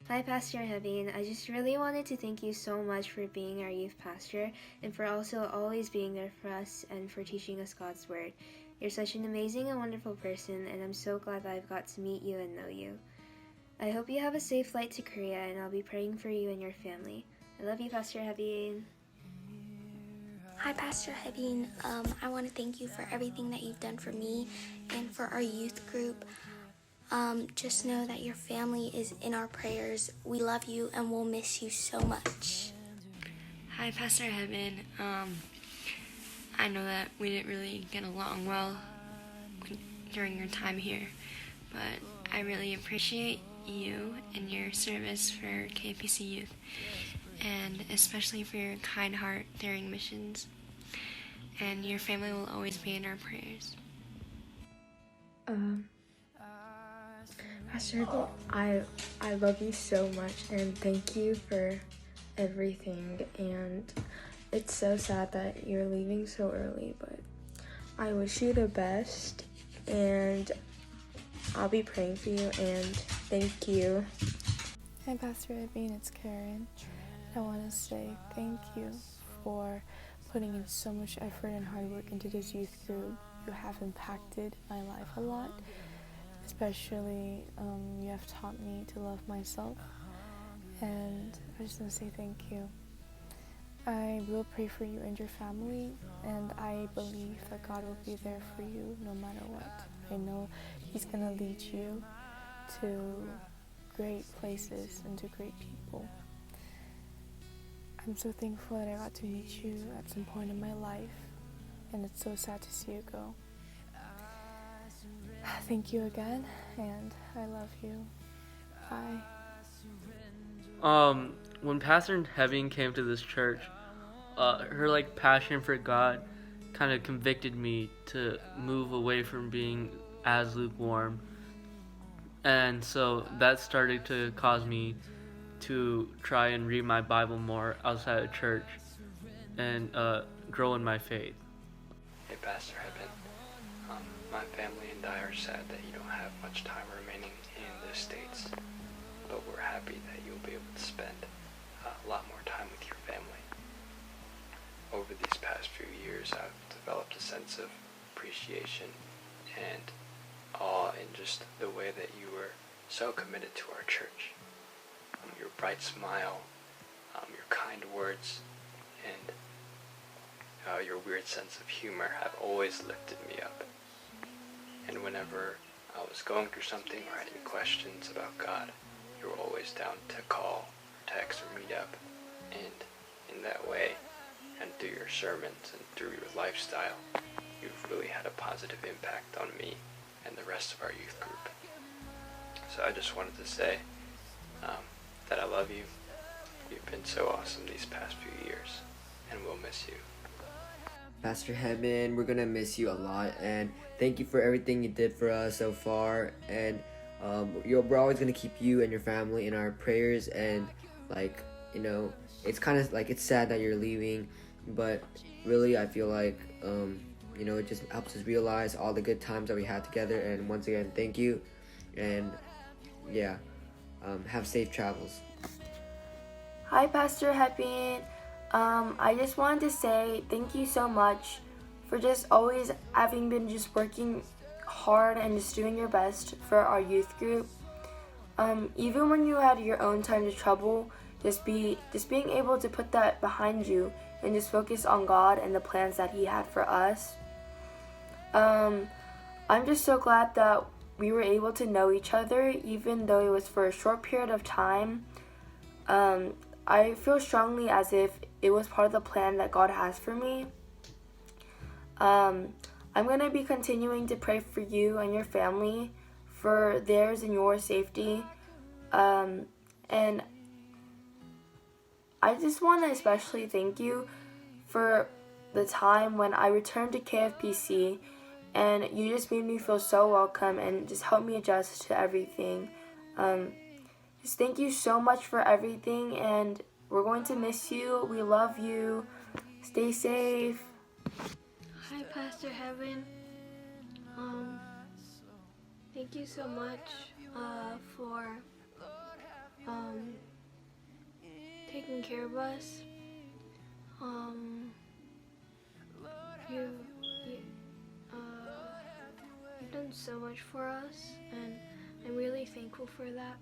Hi, Pastor Heabin. I just really wanted to thank you so much for being our youth pastor and for also always being there for us and for teaching us God's Word. You're such an amazing and wonderful person, and I'm so glad that I've got to meet you and know you. I hope you have a safe flight to Korea, and I'll be praying for you and your family. I love you, Pastor Heabin. Hi, Pastor Heabin. I want to thank you for everything that you've done for me and for our youth group. Just know that your family is in our prayers. We love you and we'll miss you so much. Hi, Pastor Heabin. I know that we didn't really get along well during your time here, but I really appreciate you and your service for KFPC Youth, and especially for your kind heart during missions. And your family will always be in our prayers. Pastor Heabin, I love you so much and thank you for everything. And it's so sad that you're leaving so early, but I wish you the best and I'll be praying for you and thank you. Hi, Pastor Heabin, it's Karen. I want to say thank you for putting in so much effort and hard work into this youth group. You have impacted my life a lot, especially you have taught me to love myself, and I just want to say thank you. I will pray for you and your family, and I believe that God will be there for you no matter what. I know He's going to lead you to great places and to great people. I'm so thankful that I got to meet you at some point in my life, and it's so sad to see you go. Thank you again, and I love you. Bye. When Pastor Heabin came to this church, her passion for God kind of convicted me to move away from being as lukewarm, and so that started to cause me to try and read my Bible more outside of church and grow in my faith. Hey, Pastor Heabin. My family and I are sad that you don't have much time remaining in the States, but we're happy that you'll be able to spend a lot more time with your family. Over these past few years, I've developed a sense of appreciation and awe in just the way that you were so committed to our church. Your bright smile, your kind words, and your weird sense of humor have always lifted me up. And whenever I was going through something or had any questions about God, you were always down to call, or text, or meet up. And in that way, and through your sermons and through your lifestyle, you've really had a positive impact on me and the rest of our youth group. So I just wanted to say that I love you. You've been so awesome these past few years, and we'll miss you. Pastor Heabin, we're gonna miss you a lot, and thank you for everything you did for us so far. And we're always gonna keep you and your family in our prayers. And it's kind of it's sad that you're leaving, but really I feel like it just helps us realize all the good times that we had together. And once again, thank you, and have safe travels. Hi, Pastor Heabin. I just wanted to say thank you so much for just always having been just working hard and just doing your best for our youth group. Even when you had your own time of trouble, just being able to put that behind you and just focus on God and the plans that He had for us. I'm just so glad that we were able to know each other, even though it was for a short period of time. I feel strongly as if it was part of the plan that God has for me. I'm going to be continuing to pray for you and your family, for theirs and your safety. And I just want to especially thank you for the time when I returned to KFPC, and you just made me feel so welcome and just helped me adjust to everything. Just thank you so much for everything, and we're going to miss you. We love you. Stay safe. Hi, Pastor Heabin. Thank you so much for taking care of us. You, you've done so much for us, and I'm really thankful for that.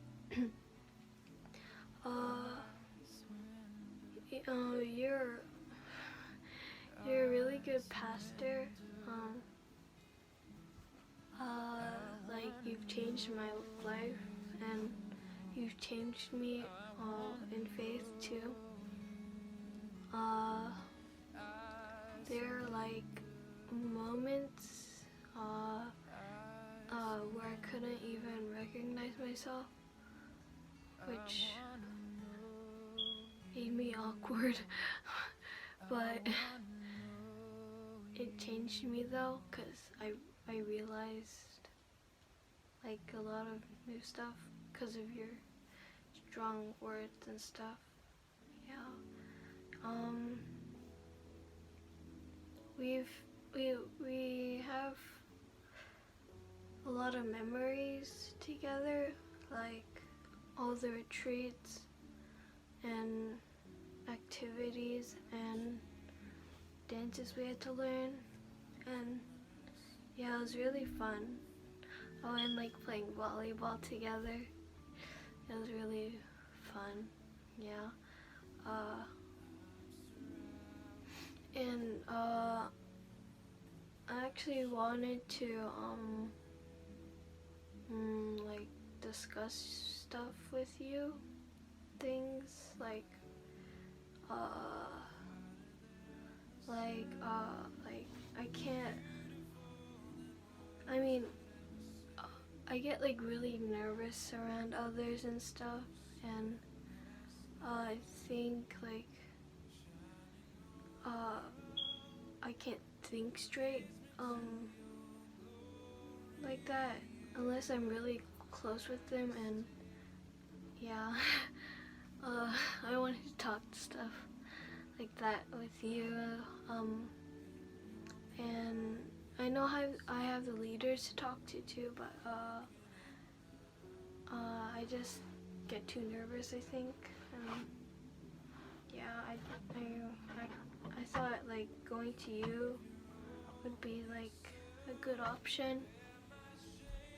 You're a really good pastor. Like, you've changed my life, and you've changed me in faith too. There are like moments where I couldn't even recognize myself, which made me awkward. But it changed me though, because I realized like a lot of new stuff because of your strong words and stuff. Yeah. We have a lot of memories together, like all the retreats and activities and dances we had to learn, and yeah, it was really fun. Oh, and like playing volleyball together, it was really fun. Yeah. And I actually wanted to like discuss stuff with you, things like I can't, I mean, I get like really nervous around others and stuff, and I think like I can't think straight like that unless I'm really close with them, and yeah. I wanted to talk stuff like that with you, and I know I have the leaders to talk to too, but I just get too nervous, I think. Yeah, I thought like going to you would be like a good option,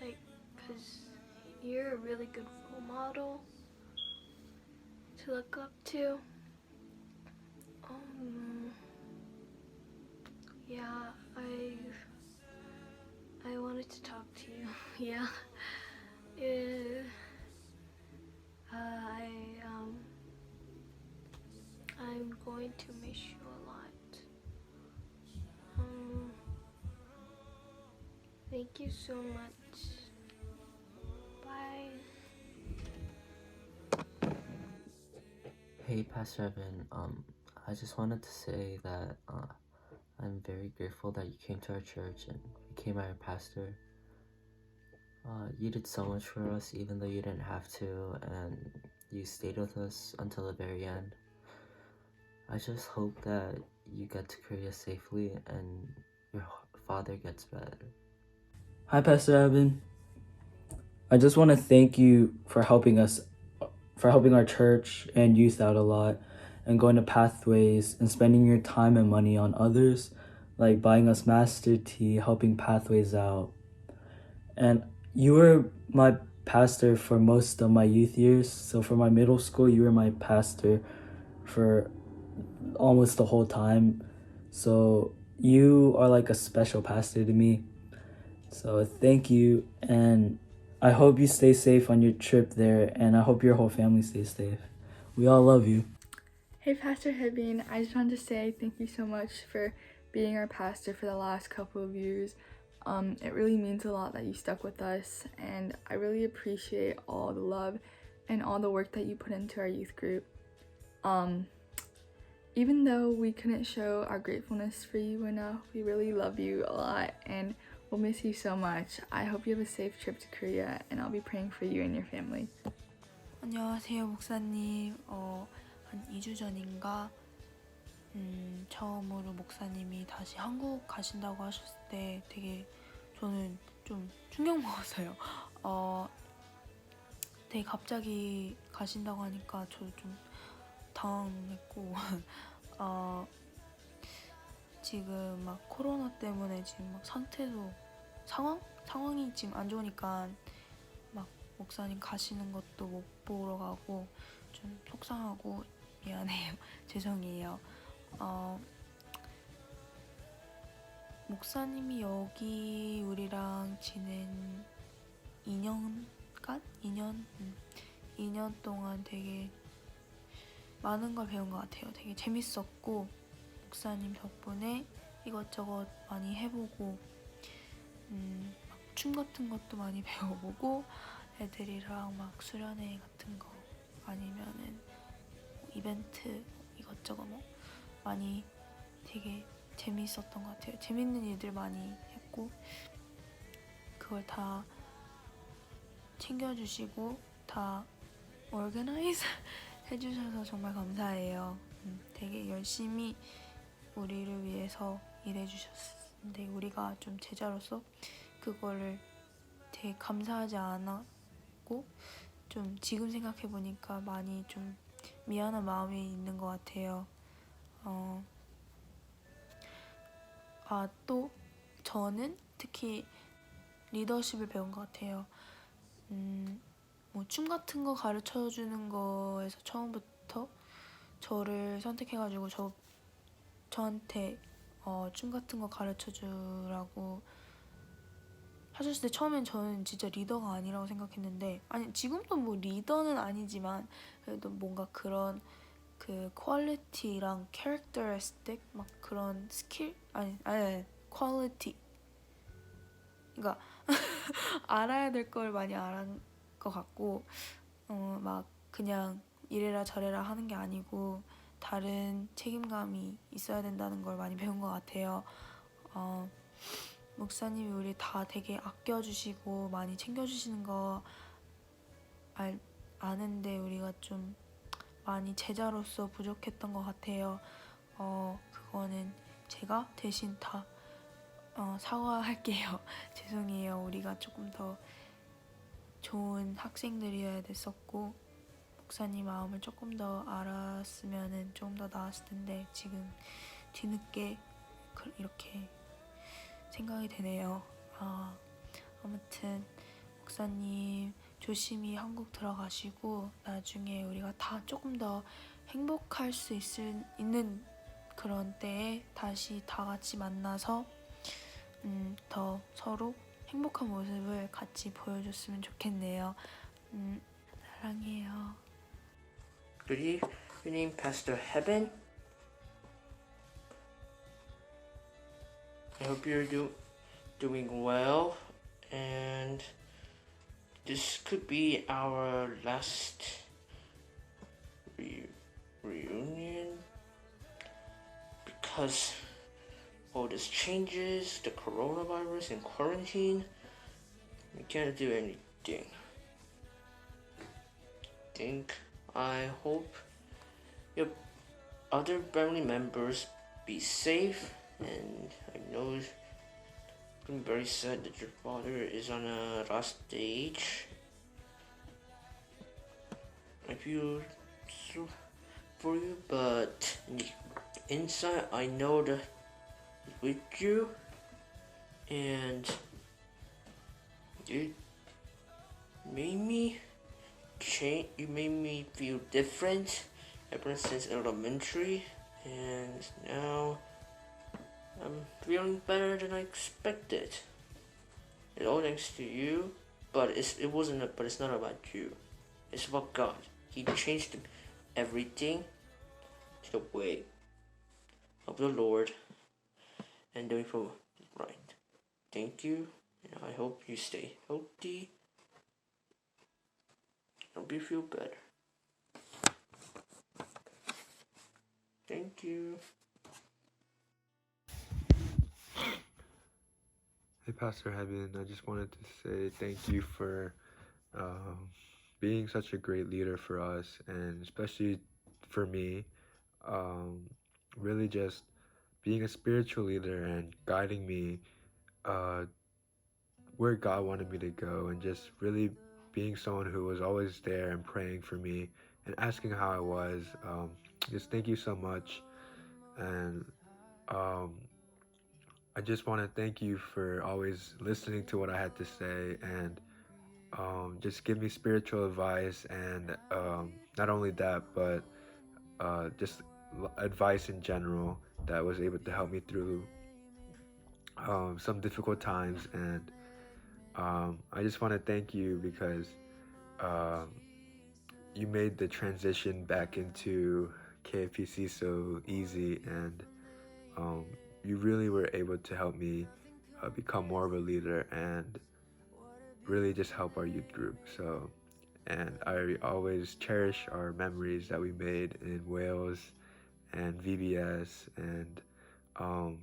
like, because you're a really good role model to look up to. Yeah, I wanted to talk to you. Yeah. I'm going to miss you a lot. Thank you so much. Bye. Hey, Pastor Evan. I just wanted to say that I'm very grateful that you came to our church and became our pastor. You did so much for us, even though you didn't have to, and you stayed with us until the very end. I just hope that you get to Korea safely and your father gets better. Hi, Pastor Heabin. I just want to thank you for helping our church and youth out a lot, and going to Pathways and spending your time and money on others, like buying us Master Tea, helping Pathways out. And you were my pastor for most of my youth years. So for my middle school, you were my pastor for almost the whole time. So you are like a special pastor to me. So thank you, and I hope you stay safe on your trip there, and I hope your whole family stays safe. We all love you. Hey, Pastor Heabin, I just wanted to say thank you so much for being our pastor for the last couple of years. It really means a lot that you stuck with us, and I really appreciate all the love and all the work that you put into our youth group. Even though we couldn't show our gratefulness for you enough, we really love you a lot, and we'll miss you so much. I hope you have a safe trip to Korea, and I'll be praying for you and your family. 안녕하세요, 목사님. 한 2주 전인가 처음으로 목사님이 다시 한국 가신다고 하셨을 때 되게 저는 좀 충격 먹었어요. 되게 갑자기 가신다고 하니까 저도 좀 당했고 지금 막 코로나 때문에 지금 막 상황이 지금 안 좋으니까 막 목사님 가시는 것도 못 보러 가고 좀 속상하고 미안해요. 죄송해요. 목사님이 여기 우리랑 지낸 2년간? 2년 동안 되게 많은 걸 배운 것 같아요. 되게 재밌었고 목사님 덕분에 이것저것 많이 해보고 막 춤 같은 것도 많이 배워보고 애들이랑 막 수련회 같은 거 아니면은 뭐 이벤트 이것저것 뭐 많이 되게 재밌었던 것 같아요. 재밌는 일들 많이 했고 그걸 다 챙겨주시고 다 organize 해주셔서 정말 감사해요. 되게 열심히 우리를 위해서 일해주셨는데 우리가 좀 제자로서 그거를 되게 감사하지 않았고 좀 지금 생각해보니까 많이 좀 미안한 마음이 있는 것 같아요. 또 저는 특히 리더십을 배운 것 같아요. 뭐 춤 같은 거 가르쳐주는 거에서 처음부터 저를 선택해가지고 저한테 춤 같은 거 가르쳐주라고 하셨을 때 처음엔 저는 진짜 리더가 아니라고 생각했는데 아니 지금도 뭐 리더는 아니지만 그래도 뭔가 그런 그 퀄리티랑 캐릭터리스틱 막 그런 스킬 아니 퀄리티 그러니까 알아야 될 걸 많이 알은 것 같고 막 그냥 이래라 저래라 하는 게 아니고 다른 책임감이 있어야 된다는 걸 많이 배운 것 같아요. 목사님이 우리 다 되게 아껴주시고 많이 챙겨주시는 거 아는데 우리가 좀 많이 제자로서 부족했던 것 같아요. 그거는 제가 대신 다 사과할게요. 죄송해요. 우리가 조금 더 좋은 학생들이어야 됐었고 목사님 마음을 조금 더 알았으면 좀 더 나았을 텐데 지금 뒤늦게 이렇게 생각이 되네요. 아무튼 목사님 조심히 한국 들어가시고 나중에 우리가 다 조금 더 행복할 수 있는 그런 때에 다시 다 같이 만나서 더 서로 행복한 모습을 같이 보여줬으면 좋겠네요. 사랑해요. Good evening, Pastor Heabin. I hope you're doing well, and this could be our last reunion because all these changes, the coronavirus and quarantine, we can't do anything. I hope your other family members be safe, and I know I'm very sad that your father is on a last stage. I feel so for you, but inside I know that he's with you, and it made me change. You made me feel different ever since elementary, and now I'm feeling better than I expected. It's all thanks to you, but it's not about you. It's about God. He changed everything to the way of the Lord and doing for right. Thank you, and I hope you stay healthy. I hope you feel better. Thank you. Hey, Pastor Heaven, I just wanted to say thank you for being such a great leader for us, and especially for me, really just being a spiritual leader and guiding me where God wanted me to go, and just really being someone who was always there and praying for me and asking how I was. just thank you so much. And I just want to thank you for always listening to what I had to say and just give me spiritual advice. And not only that, but just advice in general that was able to help me through some difficult times. And I just want to thank you because um, you made the transition back into KFPC so easy, and um, you really were able to help me become more of a leader and really just help our youth group. So, and I always cherish our memories that we made in Wales and VBS and um,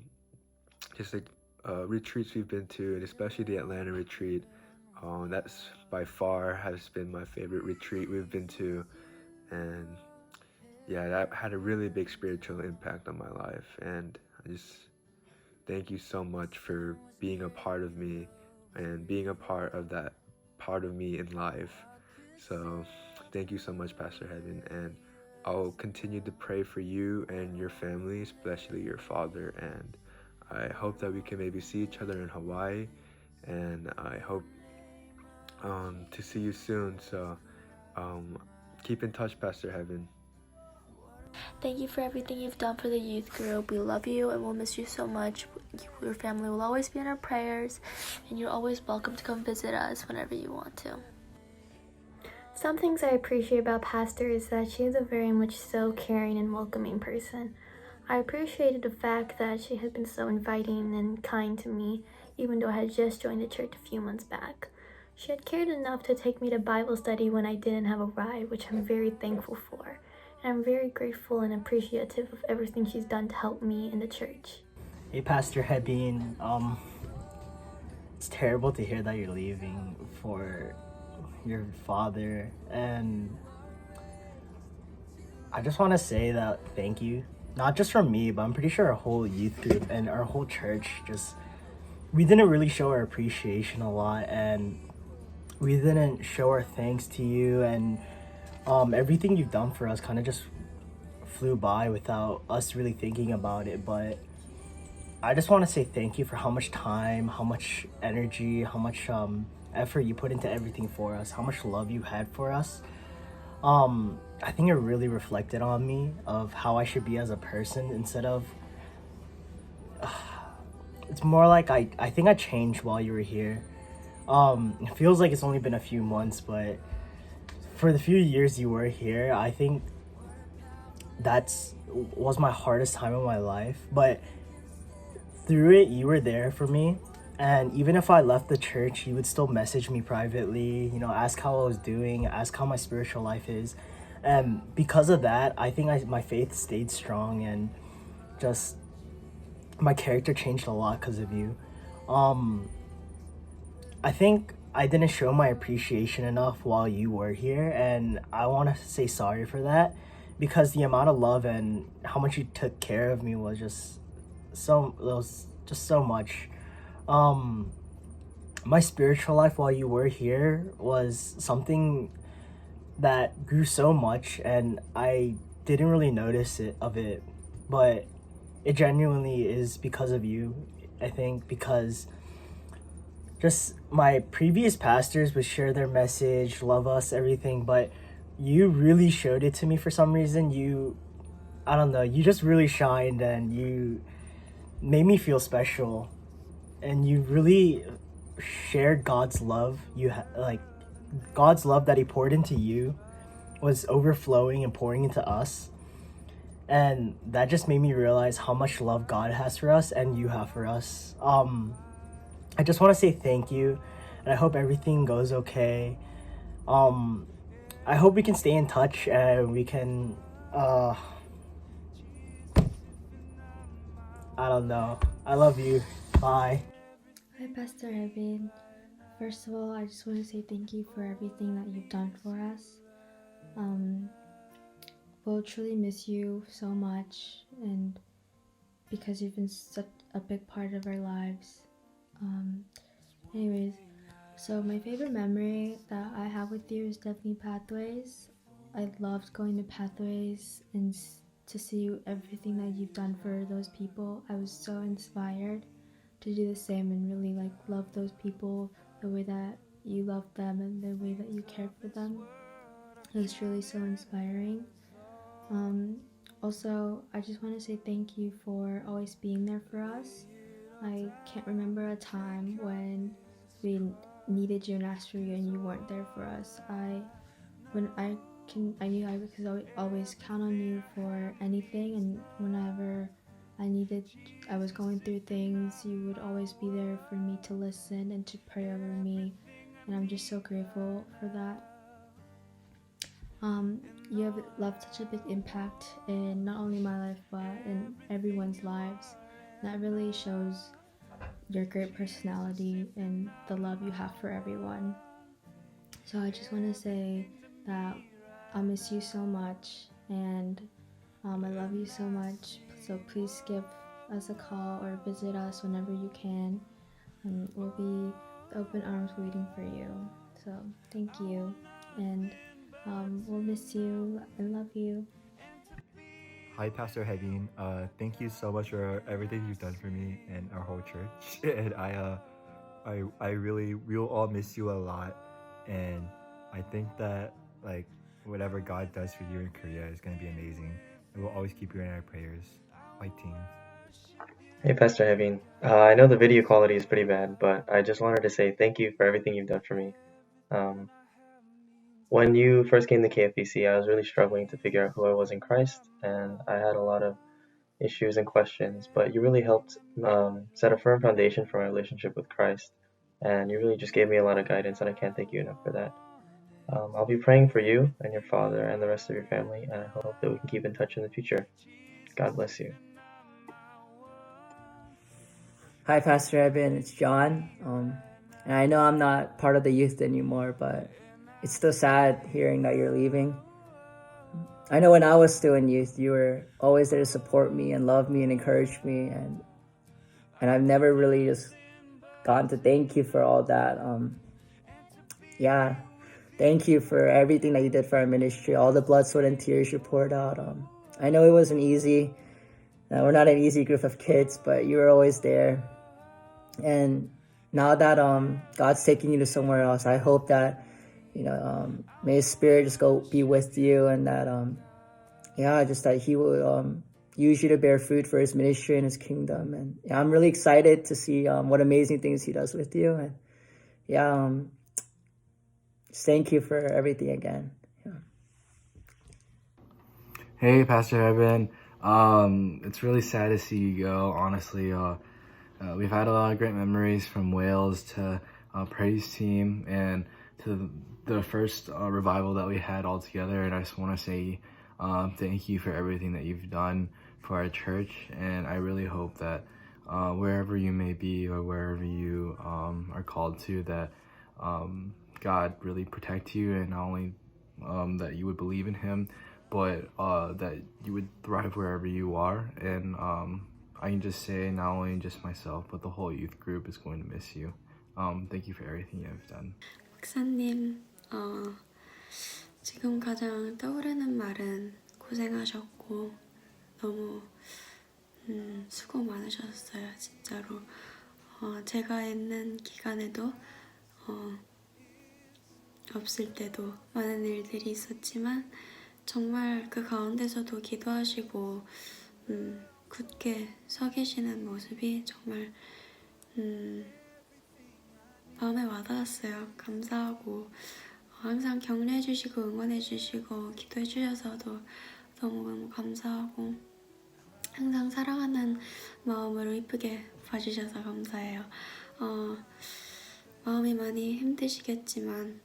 just like retreats we've been to, and especially the Atlanta retreat. That's by far has been my favorite retreat we've been to, and yeah, that had a really big spiritual impact on my life. And I just thank you so much for being a part of me and being a part of that part of me in life. So thank you so much, Pastor Heaven, and I'll continue to pray for you and your family, especially your father, and I hope that we can maybe see each other in Hawaii, and I hope to see you soon. So keep in touch, Pastor Heaven. Thank you for everything you've done for the youth group. We love you and we'll miss you so much. Your family will always be in our prayers, and you're always welcome to come visit us whenever you want to. Some things I appreciate about Pastor is that she is a very much so caring and welcoming person. I appreciated the fact that she has been so inviting and kind to me, even though I had just joined the church a few months back. She had cared enough to take me to Bible study when I didn't have a ride, which I'm very thankful for. And I'm very grateful and appreciative of everything she's done to help me in the church. Hey, Pastor Heabin. It's terrible to hear that you're leaving for your father, and I just want to say that thank you, not just from me, but I'm pretty sure our whole youth group and our whole church we didn't really show our appreciation a lot, and we didn't show our thanks to you, and everything you've done for us kind of just flew by without us really thinking about it. But I just want to say thank you for how much time, how much energy, how much effort you put into everything for us, how much love you had for us. I think it really reflected on me of how I should be as a person instead of it's more like I think I changed while you were here. It feels like it's only been a few months, but for the few years you were here, I think was my hardest time of my life. But through it, you were there for me. And even if I left the church, you would still message me privately, ask how I was doing, ask how my spiritual life is. And because of that, I think my faith stayed strong, and just my character changed a lot because of you. I think I didn't show my appreciation enough while you were here, and I want to say sorry for that, because the amount of love and how much you took care of me was just so much. My spiritual life while you were here was something that grew so much, and I didn't really notice it, but it genuinely is because of you. I think because just my previous pastors would share their message, love us, everything, but you really showed it to me for some reason. I don't know, you just really shined, and you made me feel special, and you really shared God's love. God's love that he poured into you was overflowing and pouring into us, and that just made me realize how much love God has for us and you have for us. I just want to say thank you, and I hope everything goes okay. I hope we can stay in touch, and we can I don't know, I love you. Bye. Hi, Pastor Heabin. First of all, I just want to say thank you for everything that you've done for us. We'll truly miss you so much, and because you've been such a big part of our lives. Anyways, so my favorite memory that I have with you is definitely Pathways. I loved going to Pathways and to see everything that you've done for those people. I was so inspired to do the same and really like love those people the way that you loved them and the way that you cared for them. It was really so inspiring. Also, I just want to say thank you for always being there for us. I can't remember a time when we needed you and asked for you and you weren't there for us. I could always count on you for anything, and whenever I was going through things, you would always be there for me to listen and to pray over me, and I'm just so grateful for that. You have left such a big impact in not only my life but in everyone's lives. That really shows your great personality and the love you have for everyone. So I just want to say that I'll miss you so much, and I love you so much. So please give us a call or visit us whenever you can, and we'll be with open arms waiting for you. So thank you, and we'll miss you and love you. Hi, Pastor Heabin. Thank you so much for everything you've done for me and our whole church. And we'll all miss you a lot. And I think that like whatever God does for you in Korea is gonna be amazing. And we'll always keep you in our prayers. Fighting. Hey, Pastor Heabin. I know the video quality is pretty bad, but I just wanted to say thank you for everything you've done for me. When you first came to KFPC, I was really struggling to figure out who I was in Christ, and I had a lot of issues and questions, but you really helped set a firm foundation for my relationship with Christ, and you really just gave me a lot of guidance, and I can't thank you enough for that. I'll be praying for you and your father and the rest of your family, and I hope that we can keep in touch in the future. God bless you. Hi, Pastor Heabin. It's John. And I know I'm not part of the youth anymore, but it's still sad hearing that you're leaving. I know when I was still in youth, you were always there to support me and love me and encourage me, and I've never really just gotten to thank you for all that. Thank you for everything that you did for our ministry, all the blood, sweat, and tears you poured out. I know it wasn't easy. We're not an easy group of kids, but you were always there. And now that God's taking you to somewhere else, I hope that may His Spirit just go be with you, and that just that He will use you to bear fruit for His ministry and His kingdom. And I'm really excited to see what amazing things He does with you. And thank you for everything again. Hey, Pastor Heabin. It's really sad to see you go, honestly. We've had a lot of great memories, from Wales to praise team and to the first revival that we had all together. And I just want to say thank you for everything that you've done for our church. And I really hope that wherever you may be or wherever you are called to, that God really protect you, and not only that you would believe in Him, but that you would thrive wherever you are. And I can just say, not only just myself, but the whole youth group is going to miss you. Thank you for everything you have done. 목사님, 지금 가장 떠오르는 말은 고생하셨고 너무 수고 많으셨어요, 진짜로. 제가 있는 기간에도 없을 때도 많은 일들이 있었지만 정말 그 가운데서도 기도하시고 굳게 서 계시는 모습이 정말 마음에 와닿았어요. 감사하고 항상 격려해 주시고 응원해 주시고 기도해 주셔서도 너무 감사하고 항상 사랑하는 마음으로 이쁘게 봐주셔서 감사해요. 마음이 많이 힘드시겠지만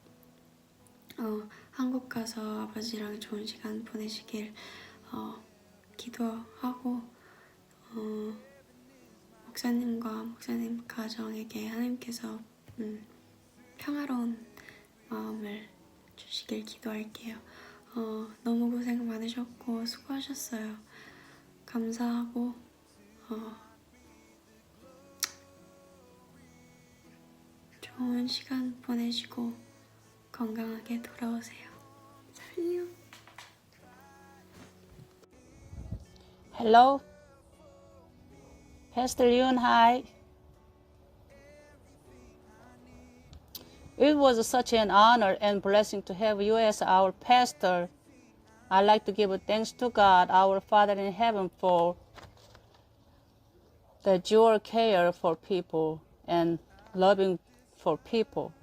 한국 가서 아버지랑 좋은 시간 보내시길 기도하고 목사님과 목사님 가정에게 하나님께서 평화로운 마음을 주시길 기도할게요. 너무 고생 많으셨고 수고하셨어요. 감사하고 좋은 시간 보내시고 건강하게 돌아오세요. 사랑해요. Hello, Pastor Yun, hi. It was such an honor and blessing to have you as our pastor. I'd like to give thanks to God, our Father in heaven, for that your care for people and loving for people,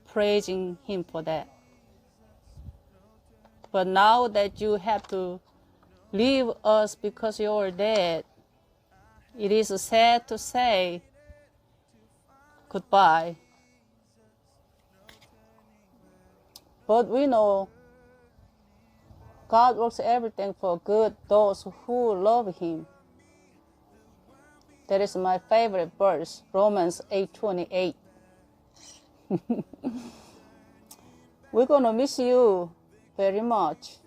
praising Him for that. But now that you have to leave us because you're dead, it is sad to say goodbye. But we know God works everything for good, those who love Him. That is my favorite verse, Romans 8:28. We're going to miss you very much.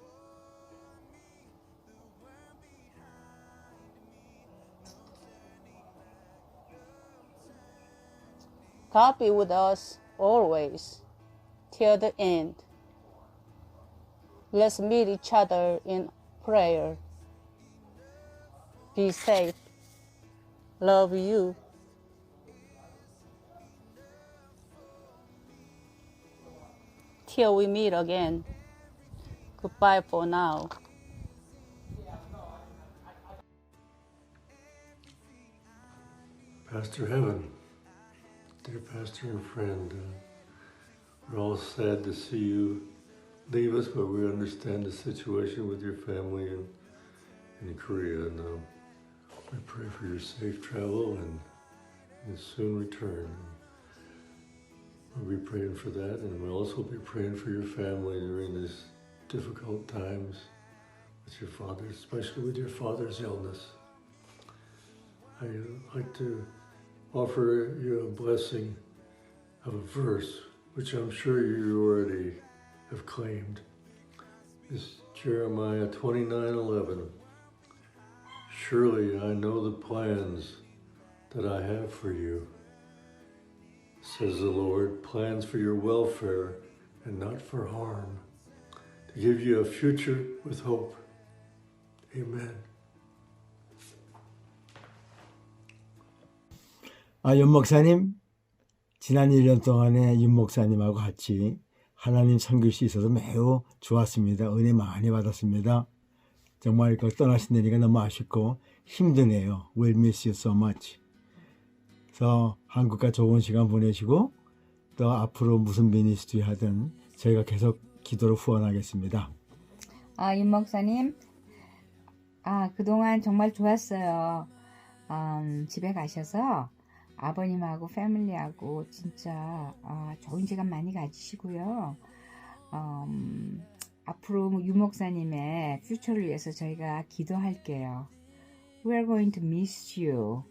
God be with us always, till the end. Let's meet each other in prayer. Be safe. Love you. Till we meet again. Goodbye for now. Pastor Heaven, dear pastor and friend, we're all sad to see you leave us, but we understand the situation with your family in Korea. And we pray for your safe travel and soon return. We'll be praying for that, and we'll also be praying for your family during these difficult times with your father, especially with your father's illness. I'd like to offer you a blessing of a verse, which I'm sure you already have claimed. It's Jeremiah 29:11. Surely I know the plans that I have for you, says the Lord, plans for your welfare and not for harm, to give you a future with hope. Amen. 윤 목사님, 지난 1년 동안에 윤 목사님하고 같이 하나님 섬길 수 있어서 매우 좋았습니다. 은혜 많이 받았습니다. 정말 떠나신다니까 너무 아쉽고 힘드네요. We'll miss you so much. 그래서 한국과 좋은 시간 보내시고 또 앞으로 무슨 미니스트리 하든 저희가 계속 기도로 후원하겠습니다. 윤 목사님, 그동안 정말 좋았어요. 집에 가셔서 아버님하고 패밀리하고 진짜 좋은 시간 많이 가지시고요. 앞으로 유 목사님의 퓨처를 위해서 저희가 기도할게요. We are going to miss you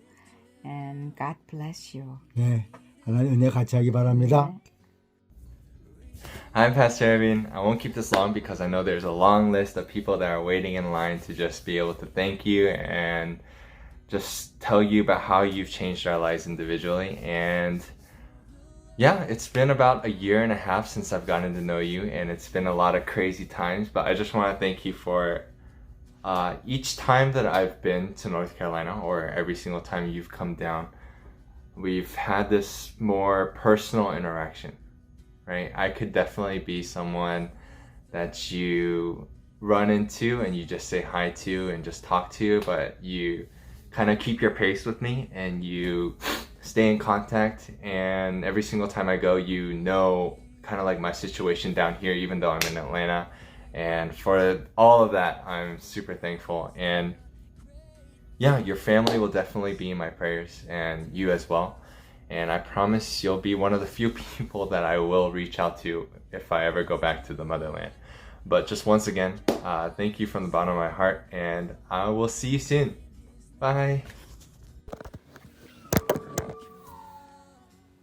and God bless you. 네, 하나님 은혜 같이 하기 바랍니다. I'm Pastor Heabin. I won't keep this long because I know there's a long list of people that are waiting in line to just be able to thank you and just tell you about how you've changed our lives individually. And yeah, it's been about 1.5 years since I've gotten to know you, and it's been a lot of crazy times, but I just want to thank you for each time that I've been to North Carolina, or every single time you've come down. We've had this more personal interaction, right? I could definitely be someone that you run into and you just say hi to and just talk to, but you kind of keep your pace with me and you stay in contact, and every single time I go, you know, kind of like my situation down here, even though I'm in Atlanta. And for all of that, I'm super thankful. And yeah, your family will definitely be in my prayers, and you as well. And I promise you'll be one of the few people that I will reach out to if I ever go back to the motherland. But just once again, thank you from the bottom of my heart, and I will see you soon. Bye.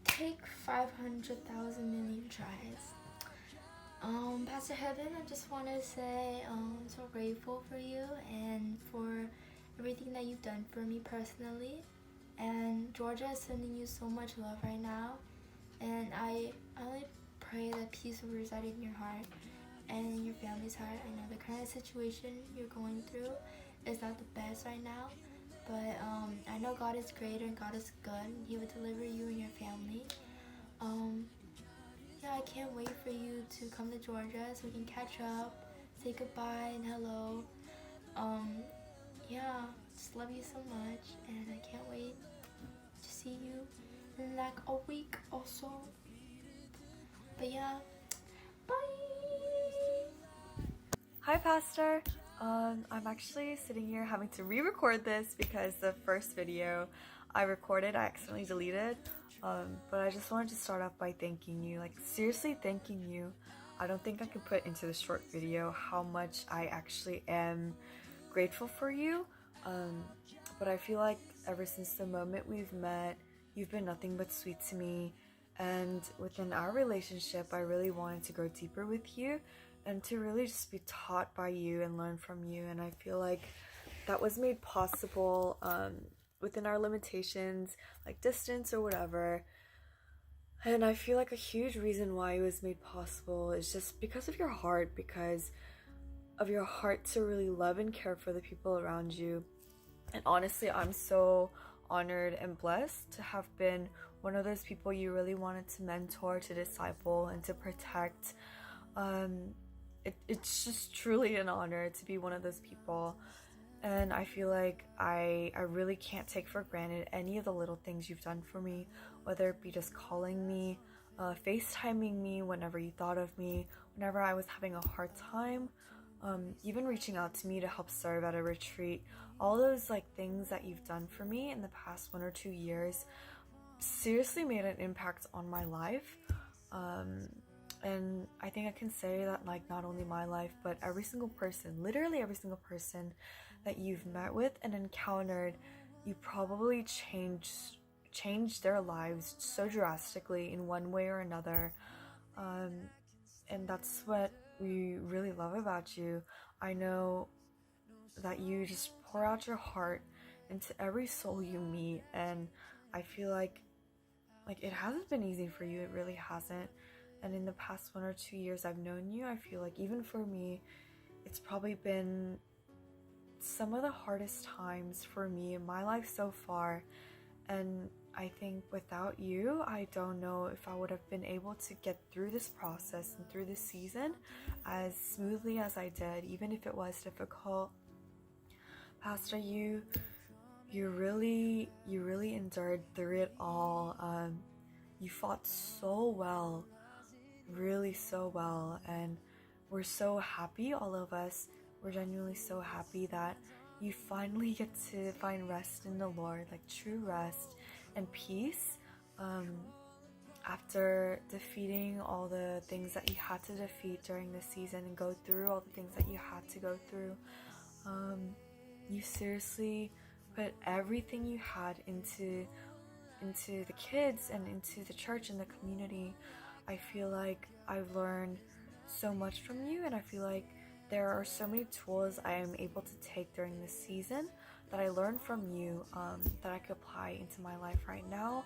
Take 500,000 million tries. Pastor Heaven, I just want to say I'm so grateful for you and for everything that you've done for me personally. And Georgia is sending you so much love right now. And I only pray that peace will reside in your heart and in your family's heart. I know the kind of situation you're going through is not the best right now, but I know God is greater and God is good. He will deliver you and your family. Yeah, I can't wait for you to come to Georgia so we can catch up, say goodbye and hello. Yeah, just love you so much, and I can't wait to see you in like a week or so. But yeah, bye! Hi, Pastor. I'm actually sitting here having to re-record this because the first video I recorded I accidentally deleted. But I just wanted to start off by thanking you, like seriously thanking you. I don't think I could put into the short video how much I actually am grateful for you. But I feel like ever since the moment we've met, you've been nothing but sweet to me. And within our relationship, I really wanted to go deeper with you and to really just be taught by you and learn from you. And I feel like that was made possible within our limitations, like distance or whatever. And I feel like a huge reason why it was made possible is just because of your heart, because of your heart to really love and care for the people around you. And honestly, I'm so honored and blessed to have been one of those people you really wanted to mentor, to disciple, and to protect. It's just truly an honor to be one of those people. And I feel like I really can't take for granted any of the little things you've done for me, whether it be just calling me, FaceTiming me whenever you thought of me, whenever I was having a hard time, even reaching out to me to help serve at a retreat. All those like things that you've done for me in the past 1 or 2 years seriously made an impact on my life. And I think I can say that like not only my life, but every single person, literally every single person that you've met with and encountered, you probably changed their lives so drastically in one way or another. And that's what we really love about you. I know that you just pour out your heart into every soul you meet, and I feel like it hasn't been easy for you. It really hasn't. And in the past 1 or 2 years I've known you, I feel like even for me, it's probably been some of the hardest times for me in my life so far. And I think without you, I don't know if I would have been able to get through this process and through this season as smoothly as I did, even if it was difficult. Pastor, you really endured through it all. You fought so well, really so well, and we're so happy, all of us. We're genuinely so happy that you finally get to find rest in the Lord, like true rest and peace, after defeating all the things that you had to defeat during the season and go through all the things that you had to go through. You seriously put everything you had into the kids and into the church and the community. I feel like I've learned so much from you, and I feel like there are so many tools I am able to take during this season that I learned from you, that I could apply into my life right now,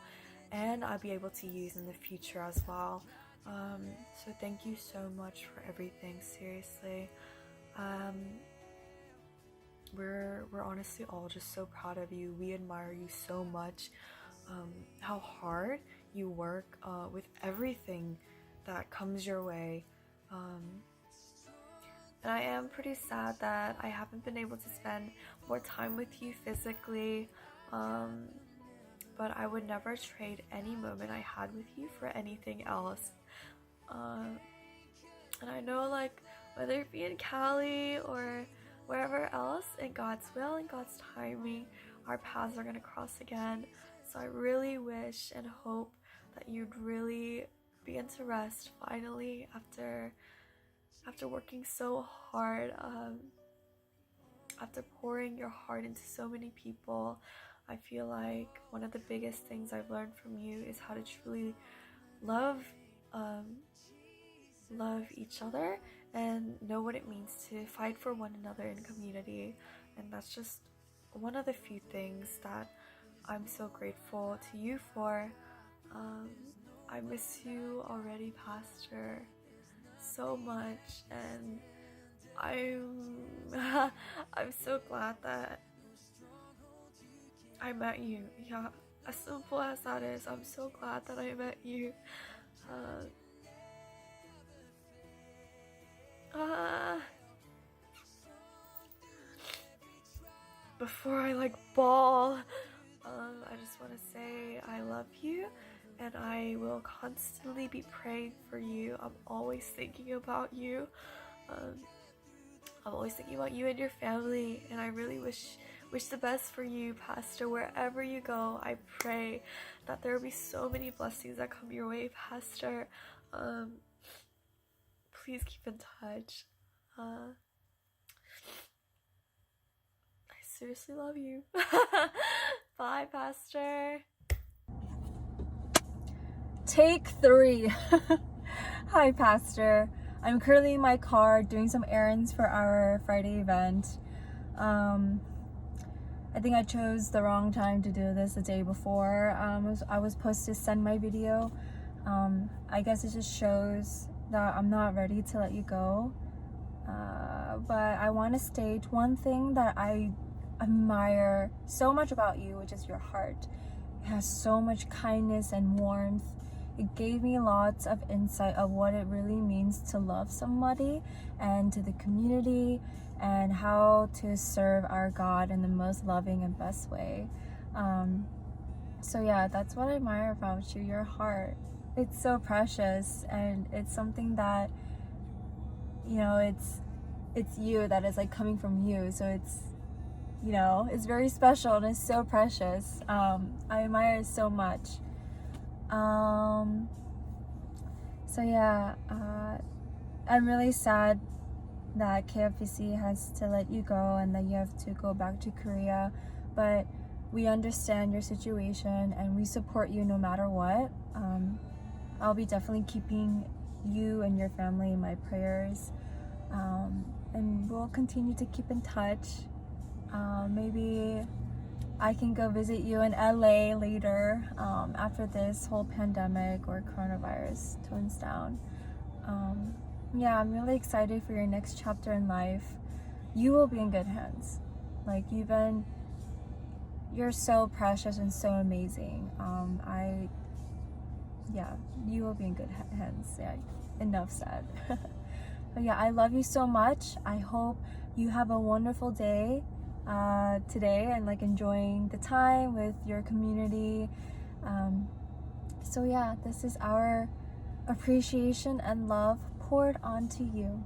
and I'll be able to use in the future as well. So thank you so much for everything, seriously. We're honestly all just so proud of you. We admire you so much, how hard you work with everything that comes your way. And I am pretty sad that I haven't been able to spend more time with you physically, but I would never trade any moment I had with you for anything else. And I know, like, whether it be in Cali or wherever else, in God's will and God's timing, our paths are gonna cross again. So I really wish and hope that you'd really begin to rest finally after working so hard, after pouring your heart into so many people. I feel like one of the biggest things I've learned from you is how to truly love each other and know what it means to fight for one another in community. And that's just one of the few things that I'm so grateful to you for. I miss you already, Pastor, so much, and I'm I'm so glad that I met you. Yeah, as simple as that is, I'm so glad that I met you. Before I bawl, I just want to say I love you, and I will constantly be praying for you. I'm always thinking about you. I'm always thinking about you and your family, and I really wish the best for you, Pastor. Wherever you go, I pray that there will be so many blessings that come your way, Pastor. Please keep in touch. I seriously love you. Bye, Pastor. Take 3. Hi, Pastor. I'm currently in my car doing some errands for our Friday event. I think I chose the wrong time to do this the day before. I was supposed to send my video. I guess it just shows that I'm not ready to let you go. But I want to state one thing that I admire so much about you, which is your heart. It has so much kindness and warmth. It gave me lots of insight of what it really means to love somebody and to the community and how to serve our God in the most loving and best way. So yeah, that's what I admire about you, your heart. It's so precious, and it's something that, it's you that is coming from you. So it's very special and it's so precious. I admire it so much. So yeah, I'm really sad that KFPC has to let you go and that you have to go back to Korea, but we understand your situation and we support you no matter what. I'll be definitely keeping you and your family in my prayers, and we'll continue to keep in touch. Maybe I can go visit you in LA later, after this whole pandemic or coronavirus tones down. Yeah, I'm really excited for your next chapter in life. You will be in good hands. You're so precious and so amazing. You will be in good hands. Yeah, enough said. But yeah, I love you so much. I hope you have a wonderful day today and enjoying the time with your community. So yeah, this is our appreciation and love poured onto you.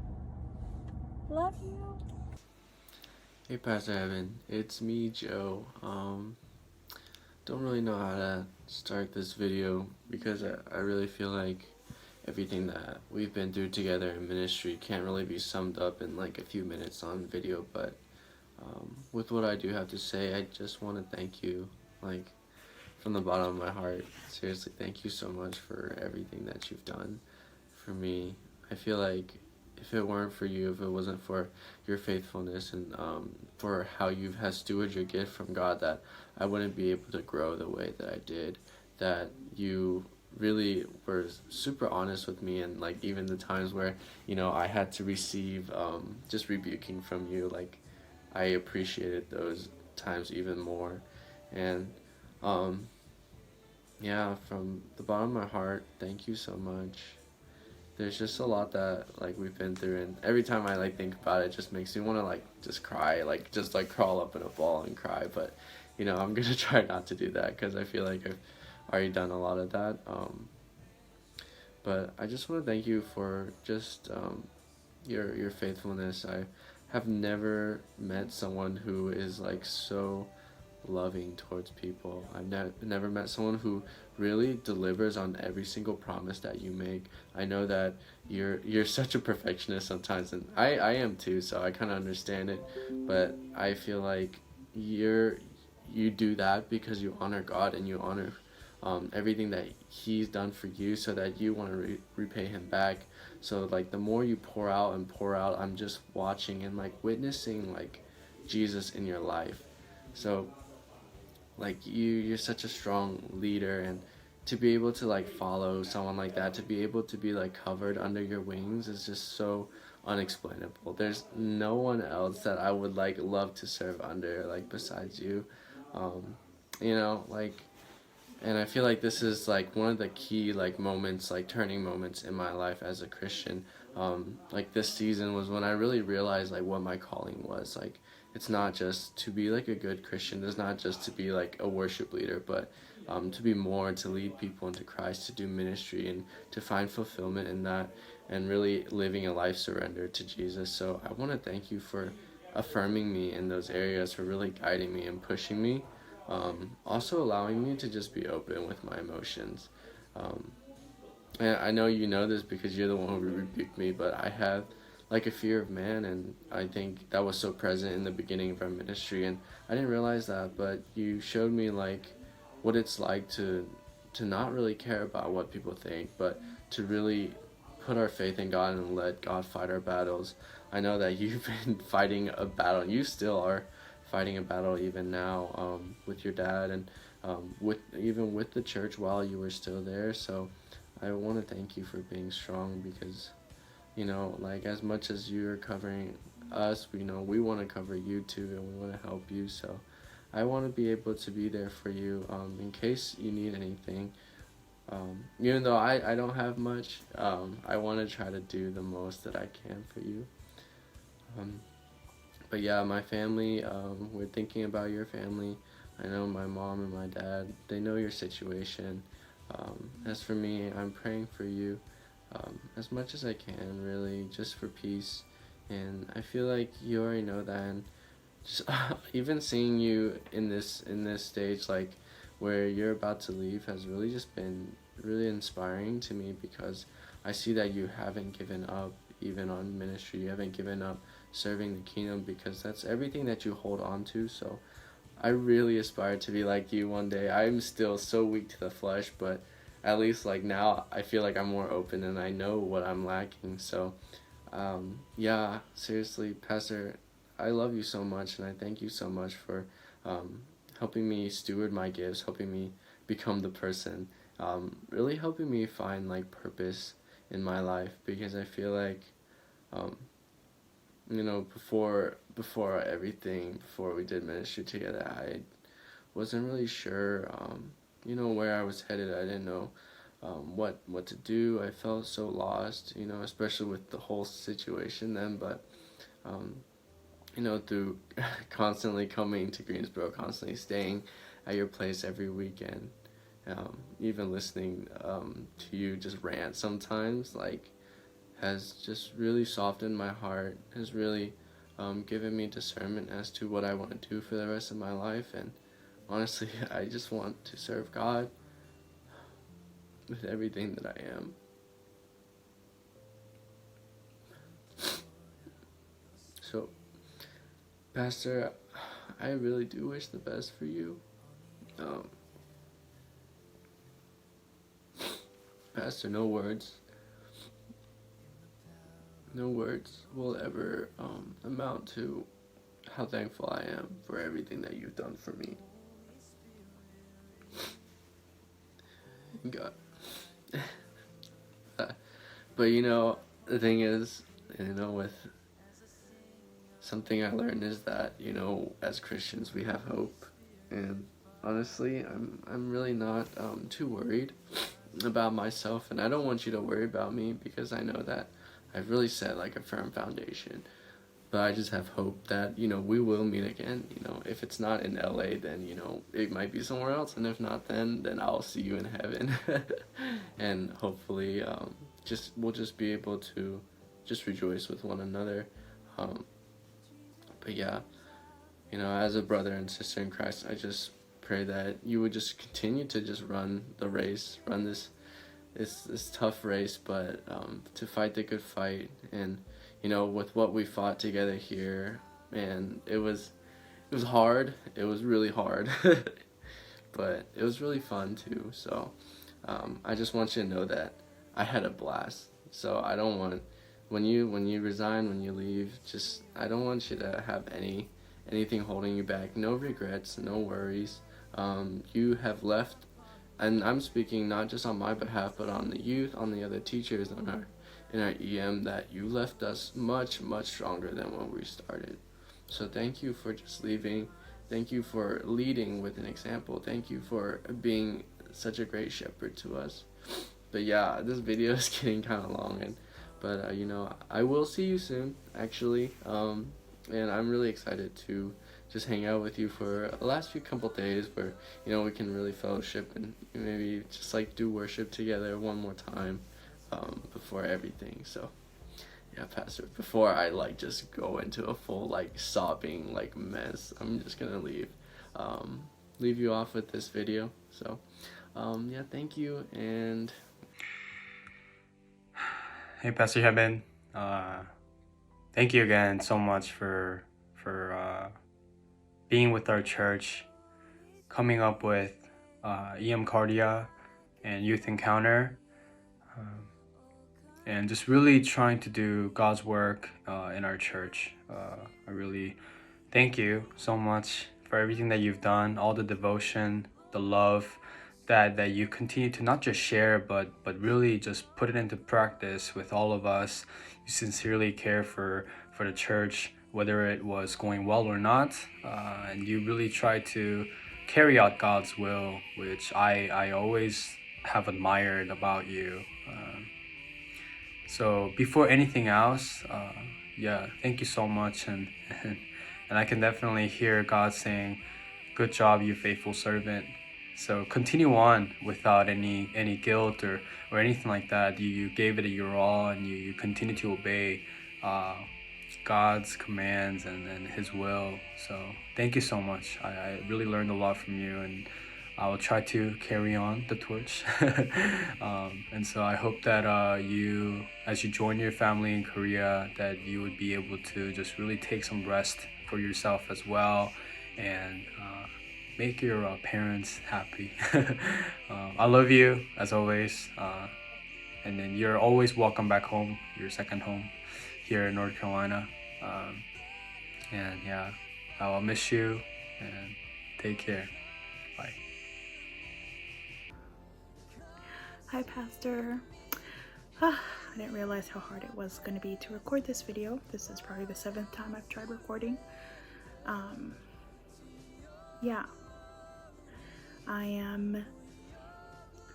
Love you. Hey Pastor Heabin, it's me, Joe. Don't really know how to start this video because I really feel like everything that we've been through together in ministry can't really be summed up in a few minutes on video, but with what I do have to say, I just want to thank you, from the bottom of my heart. Seriously, thank you so much for everything that you've done for me. I feel like if it weren't for you, if it wasn't for your faithfulness and for how you have stewarded your gift from God, that I wouldn't be able to grow the way that I did, that you really were super honest with me, and even the times where I had to receive just rebuking from you, I appreciated those times even more. And yeah, from the bottom of my heart, thank you so much. There's just a lot that we've been through, and every time I think about it, just makes me want to just cry, just crawl up in a ball and cry. But I'm gonna try not to do that because I feel like I've already done a lot of that. But I just want to thank you for just your faithfulness. I have never met someone who is so loving towards people. I've never met someone who really delivers on every single promise that you make. I know that you're such a perfectionist sometimes, and I am too, so I kind of understand it, but I feel like you do that because you honor God and you honor everything that He's done for you, so that you want to repay Him back. So the more you pour out, I'm just watching and witnessing Jesus in your life. So you're such a strong leader, and to be able to follow someone like that, to be able to be covered under your wings is just so unexplainable. There's no one else that I would like love to serve under, like, besides you. You know, like, and I feel like this is like one of the key like moments, like turning moments in my life as a Christian. Like this season was when I really realized like what my calling was. Like, it's not just to be like a good Christian, it's not just to be like a worship leader, but to be more, to lead people into Christ, to do ministry and to find fulfillment in that, and really living a life surrendered to Jesus. So I want to thank you for affirming me in those areas, for really guiding me and pushing me, also allowing me to just be open with my emotions. And I know you know this because you're the one who rebuked me, but I have like a fear of man, and I think that was so present in the beginning of our ministry, and I didn't realize that, but you showed me like what it's like to not really care about what people think, but to really put our faith in God and let God fight our battles. I know that you've been fighting a battle, and you still are fighting a battle even now, with your dad, and with the church while you were still there. So I want to thank you for being strong, because, you know, like, as much as you're covering us, we know we want to cover you too, and we want to help you. So I want to be able to be there for you, in case you need anything. Even though I don't have much, I want to try to do the most that I can for you. But yeah, my family, we're thinking about your family. I know my mom and my dad, they know your situation. As for me, I'm praying for you, as much as I can, really, just for peace. And I feel like you already know that, and just even seeing you in this stage, like where you're about to leave, has really just been really inspiring to me, because I see that you haven't given up even on ministry. You haven't given up serving the kingdom, because that's everything that you hold on to. So I really aspire to be like you one day. I'm still so weak to the flesh, but at least like now I feel like I'm more open and I know what I'm lacking. So yeah, seriously, Pastor, I love you so much, and I thank you so much for helping me steward my gifts, helping me become the person, really helping me find like purpose in my life, because I feel like you know, before everything, before we did ministry together, I wasn't really sure, you know, where I was headed. I didn't know what to do. I felt so lost, you know, especially with the whole situation then. But you know, through constantly coming to Greensboro, constantly staying at your place every weekend, even listening to you just rant sometimes, like, has just really softened my heart, has really given me discernment as to what I want to do for the rest of my life. And honestly, I just want to serve God with everything that I am. So, Pastor, I really do wish the best for you. Pastor, no words will ever amount to how thankful I am for everything that you've done for me. God. But you know, the thing is, you know, with something I learned is that, you know, as Christians we have hope. And honestly, I'm really not too worried about myself, and I don't want you to worry about me, because I know that I've really set like a firm foundation. But I just have hope that, you know, we will meet again. You know, if it's not in LA, then, you know, it might be somewhere else, and if not, then I'll see you in heaven. And hopefully we'll just be able to just rejoice with one another. But yeah, you know, as a brother and sister in Christ, I just pray that you would just continue to just run the race, run this tough race, but to fight the good fight. And, you know, with what we fought together here, man, it was hard. It was really hard, but it was really fun too. So I just want you to know that I had a blast. So I don't want, when you resign, when you leave, just, I don't want you to have anything holding you back. No regrets, no worries. You have left, and I'm speaking not just on my behalf, but on the youth, on the other teachers, in our EM that you left us much, much stronger than when we started. So thank you for just leaving. Thank you for leading with an example. Thank you for being such a great shepherd to us. But yeah, this video is getting kind of long, but you know, I will see you soon, actually. And I'm really excited to just hang out with you for the last few couple days where, you know, we can really fellowship and maybe just like do worship together one more time before everything. So yeah, Pastor, before I like just go into a full like sobbing like mess, I'm just gonna leave you off with this video. So yeah, thank you. And hey, Pastor Heabin, thank you again so much for being with our church, coming up with EM Cardia and Youth Encounter, and just really trying to do God's work in our church. I really thank you so much for everything that you've done, all the devotion, the love that you continue to not just share, but really just put it into practice with all of us. You sincerely care for the church, whether it was going well or not, and you really try to carry out God's will, which I always have admired about you. So before anything else, yeah, thank you so much, and I can definitely hear God saying, "Good job, you faithful servant." So continue on without any guilt or anything like that. You gave it your all, and you continue to obey God's commands and His will. So thank you so much. I really learned a lot from you, and I will try to carry on the torch. And so I hope that you, as you join your family in Korea, that you would be able to just really take some rest for yourself as well, and make your parents happy. I love you as always, and then you're always welcome back home, your second home here in North Carolina. And yeah, I will miss you, and take care. Bye. Hi, Pastor. I didn't realize how hard it was going to be to record this video. This is probably the 7th time I've tried recording. Yeah, I am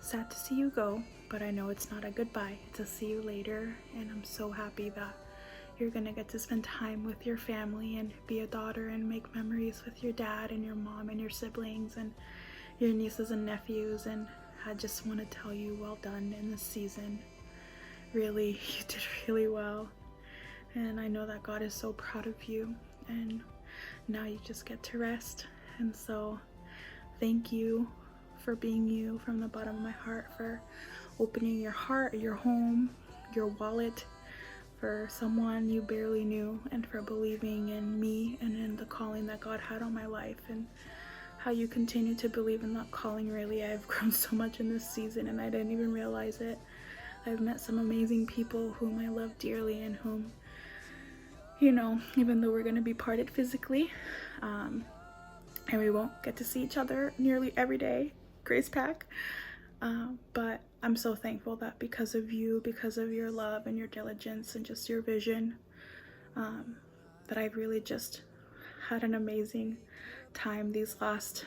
sad to see you go, but I know it's not a goodbye. It's a see you later, and I'm so happy that you're gonna get to spend time with your family and be a daughter and make memories with your dad and your mom and your siblings and your nieces and nephews. And I just want to tell you, well done in this season. Really, you did really well, and I know that God is so proud of you, and now you just get to rest. And so thank you for being you from the bottom of my heart, for opening your heart, your home, your wallet for someone you barely knew, and for believing in me and in the calling that God had on my life, and how you continue to believe in that calling. Really, I've grown so much in this season, and I didn't even realize it. I've met some amazing people whom I love dearly, and whom, you know, even though we're going to be parted physically, and we won't get to see each other nearly every day, grace pack, but I'm so thankful that because of you, because of your love and your diligence and just your vision, that I've really just had an amazing time these last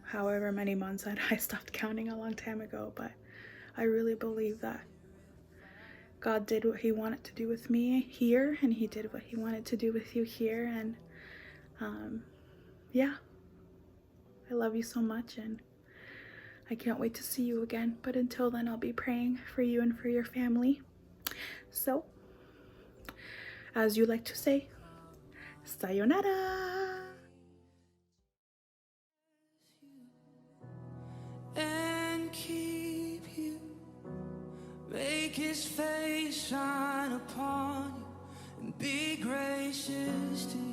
however many months. I stopped counting a long time ago, but I really believe that God did what He wanted to do with me here, and He did what He wanted to do with you here. And yeah, I love you so much, and I can't wait to see you again. But until then, I'll be praying for you and for your family. So, as you like to say, sayonara! And keep you, make His face shine upon you, and be gracious to you.